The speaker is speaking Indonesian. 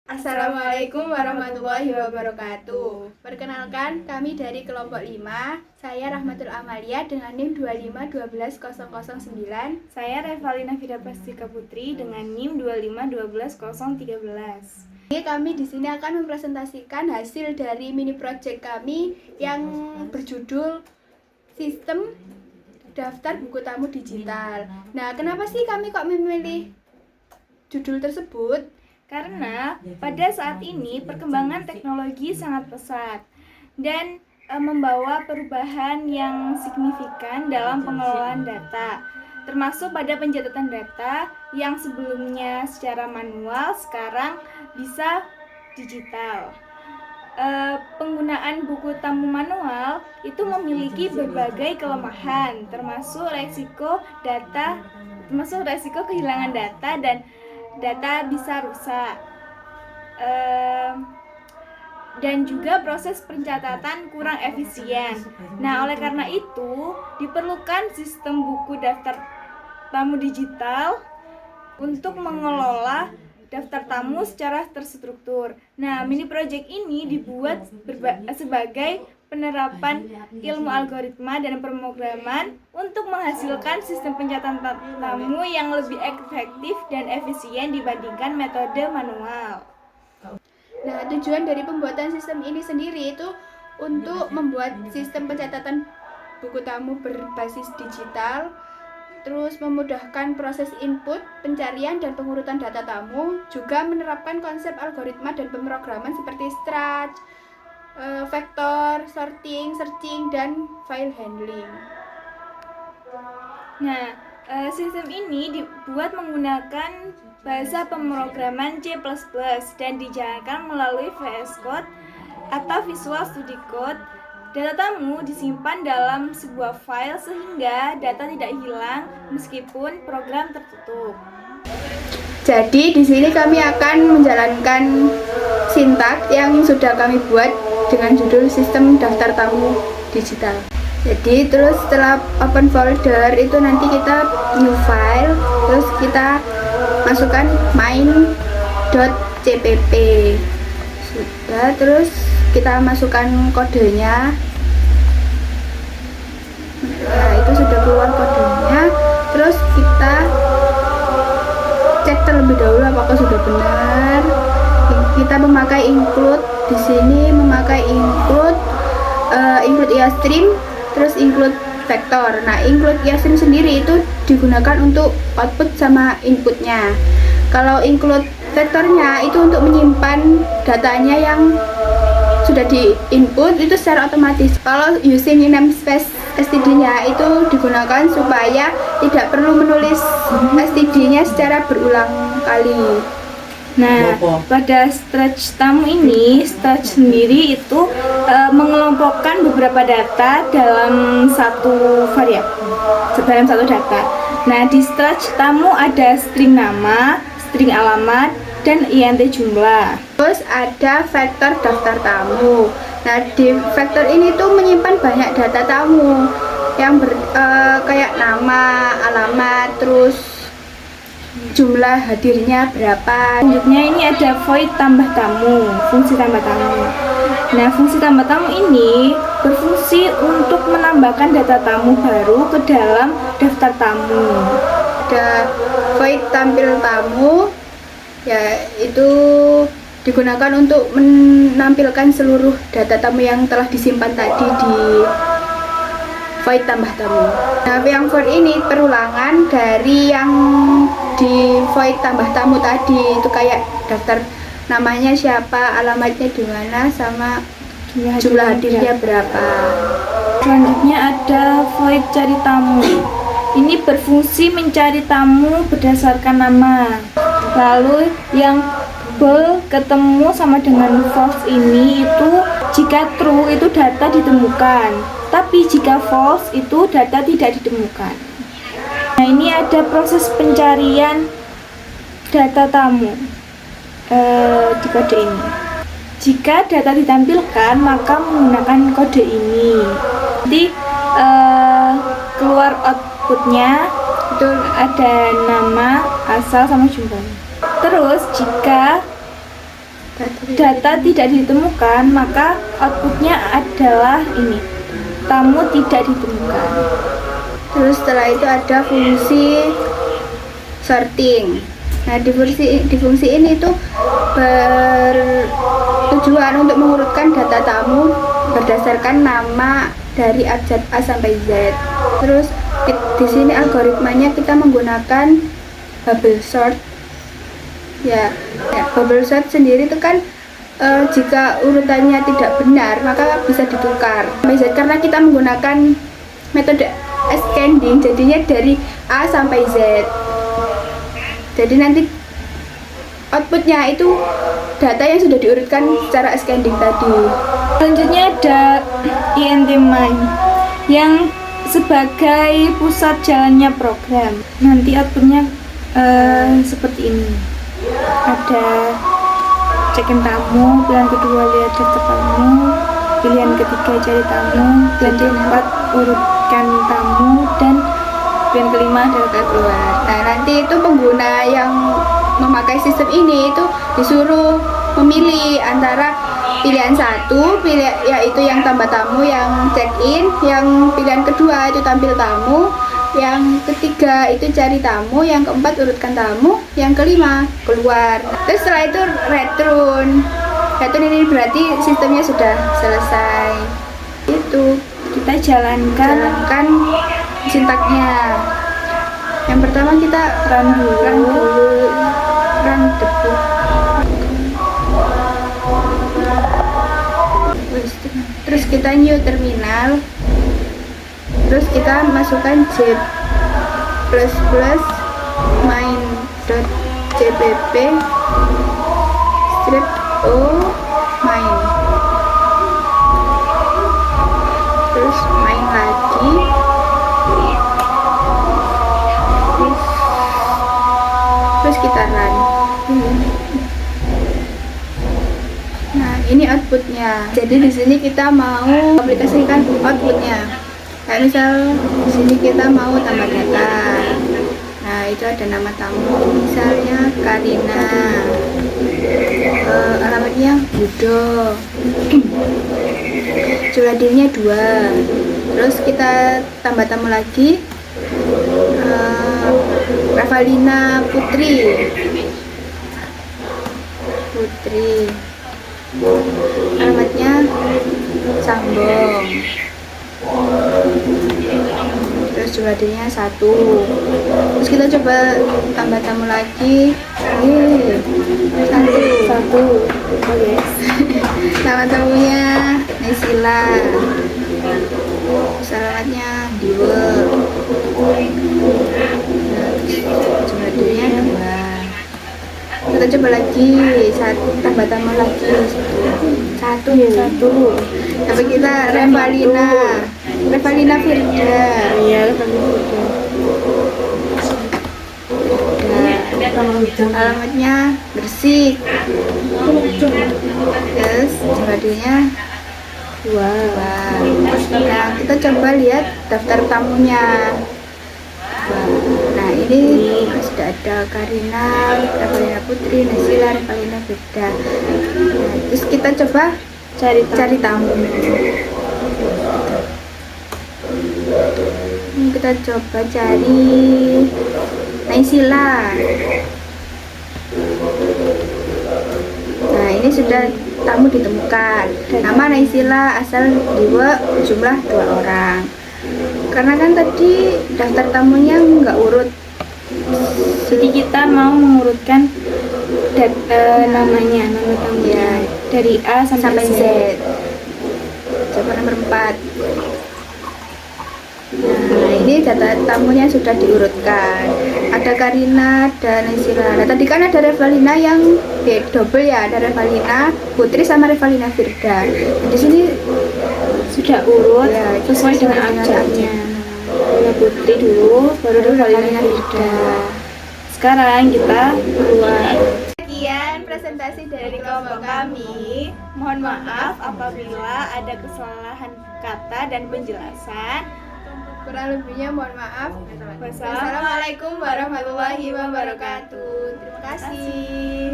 Assalamualaikum warahmatullahi wabarakatuh. Perkenalkan, kami dari kelompok 5. Saya Rahmatul Amalia dengan NIM 2512009. Saya Revalina Fida Pastika Putri dengan NIM 2512013. Kami di sini akan mempresentasikan hasil dari mini project kami yang berjudul Sistem Daftar Buku Tamu Digital. Nah, kenapa sih kami kok memilih judul tersebut? Karena pada saat ini perkembangan teknologi sangat pesat dan membawa perubahan yang signifikan dalam pengelolaan data, termasuk pada pencatatan data yang sebelumnya secara manual sekarang bisa digital. Penggunaan buku tamu manual itu memiliki berbagai kelemahan, termasuk resiko kehilangan data dan data bisa rusak, dan juga proses pencatatan kurang efisien. Nah, oleh karena itu diperlukan sistem buku daftar tamu digital untuk mengelola daftar tamu secara terstruktur. Nah, mini project ini dibuat sebagai penerapan ilmu algoritma dan pemrograman untuk menghasilkan sistem pencatatan tamu yang lebih efektif dan efisien dibandingkan metode manual. Nah, tujuan dari pembuatan sistem ini sendiri itu untuk membuat sistem pencatatan buku tamu berbasis digital, terus memudahkan proses input, pencarian, dan pengurutan data tamu, juga menerapkan konsep algoritma dan pemrograman seperti struct, vektor, sorting, searching, dan file handling. Nah, sistem ini dibuat menggunakan bahasa pemrograman C++ dan dijalankan melalui VS Code atau Visual Studio Code. Data tamu disimpan dalam sebuah file sehingga data tidak hilang meskipun program tertutup. Jadi di sini kami akan menjalankan sintak yang sudah kami buat dengan judul Sistem Daftar Tamu Digital. Jadi terus setelah open folder itu nanti kita new file, terus kita masukkan main.cpp. Sudah, terus kita masukkan kodenya. Nah, itu sudah keluar kodenya. Terus kita cek terlebih dahulu apakah sudah benar. Kita memakai include, di sini memakai include iostream, terus include vektor. Nah, include iostream sendiri itu digunakan untuk output sama inputnya. Kalau include vektornya itu untuk menyimpan datanya yang sudah di input itu secara otomatis. Kalau using namespace std-nya itu digunakan supaya tidak perlu menulis std-nya secara berulang kali. Nah, pada struct tamu ini, struct sendiri itu mengelompokkan beberapa data dalam satu variabel, dalam satu data. Nah, di struct tamu ada string nama, string alamat, dan int jumlah. Terus ada vektor daftar tamu. Nah, di vektor ini tuh menyimpan banyak data tamu yang kayak nama, alamat, terus jumlah hadirnya berapa. Selanjutnya ini ada void tambah tamu, fungsi tambah tamu. Nah, fungsi tambah tamu ini berfungsi untuk menambahkan data tamu baru ke dalam daftar tamu. Ada void tampil tamu, ya itu digunakan untuk menampilkan seluruh data tamu yang telah disimpan tadi di void tambah tamu. Nah, yang void ini perulangan dari yang di void tambah tamu tadi, itu kayak daftar namanya siapa, alamatnya di mana, sama jumlah hadirnya berapa. Selanjutnya ada void cari tamu. Ini berfungsi mencari tamu berdasarkan nama. Lalu yang bool ketemu sama dengan false ini itu jika true itu data ditemukan, tapi jika false itu data tidak ditemukan. Nah, ini ada proses pencarian data tamu di kode ini. Jika data ditampilkan maka menggunakan kode ini. Nanti keluar outputnya itu ada nama, asal, sama jumlahnya. Terus jika data tidak ditemukan, maka outputnya adalah ini, tamu tidak ditemukan. Terus setelah itu ada fungsi sorting. Nah, di fungsi ini tuh bertujuan untuk mengurutkan data tamu berdasarkan nama dari abjad A sampai Z. Terus di sini algoritmanya kita menggunakan bubble sort. Ya, bubble sort sendiri itu kan jika urutannya tidak benar maka bisa ditukar. Karena kita menggunakan metode ascending, jadinya dari A sampai Z. Jadi nanti outputnya itu data yang sudah diurutkan secara ascending tadi. Selanjutnya ada INT Mind yang sebagai pusat jalannya program. Nanti outputnya seperti ini. Ada check-in tamu, pilihan kedua lihat daftar tamu, pilihan ketiga cari tamu, pilihan keempat urutkan tamu, dan pilihan kelima data keluar. Nah, nanti itu pengguna yang memakai sistem ini itu disuruh memilih antara pilihan satu, yaitu yang tambah tamu, yang check-in, yang pilihan kedua itu tampil tamu, yang ketiga itu cari tamu, yang keempat urutkan tamu, yang kelima keluar. Terus setelah itu return. Return ini berarti sistemnya sudah selesai. Itu Kita jalankan sintaknya. Yang pertama kita run the book. Terus kita new terminal. Terus kita masukkan j++ main.jpp strip o main. Terus main lagi. Terus kita run. Nah, ini outputnya. Jadi di sini kita mau aplikasikan outputnya. Kayak misal di sini kita mau tambah data. Nah, itu ada nama tamu, misalnya Karina. Alamatnya Budo. Jumlah 2. Terus kita tambah tamu lagi. Revalina Putri. Alamatnya Sambong. Terus jumlahnya 1. Terus kita coba tambah tamu lagi. Satu. Oke. Nama tamunya Naysila. Alamatnya Diwe. Jumlahnya 2. Kita coba lagi, tambah tamu lagi. Satu. Tapi kita Revalina Firda. Iya, Alamatnya Bersih. Terus jumlahnya 2. Nah, kita coba lihat daftar tamunya. Nah, ini sudah ada Karina, Revalina Putri, Naysila, Revalina Firda. Nah, terus kita coba cari tamu. Kita coba cari Naysila. Nah, ini sudah tamu ditemukan. Nama Naysila, asal Diwe, jumlah 2 orang. Karena kan tadi daftar tamunya nggak urut, jadi kita mau mengurutkan nama tamunya dari A sampai Z. Coba nomor 4. Nah, ini data tamunya sudah diurutkan. Ada Karina dan Naysila. Nah, tadi kan ada Revalina yang double ya, ada Revalina Putri sama Revalina Firda. Nah, di sini Sudah urut ya, sesuai dengan abjadnya. Putri dulu, baru Revalina Firda. Sekarang kita keluar. Sekian presentasi dari kelompok kami. Mohon maaf apabila ada kesalahan kata dan penjelasan. Kurang lebihnya mohon maaf. Wassalamualaikum Wassalamualaikum warahmatullahi wabarakatuh. Terima kasih.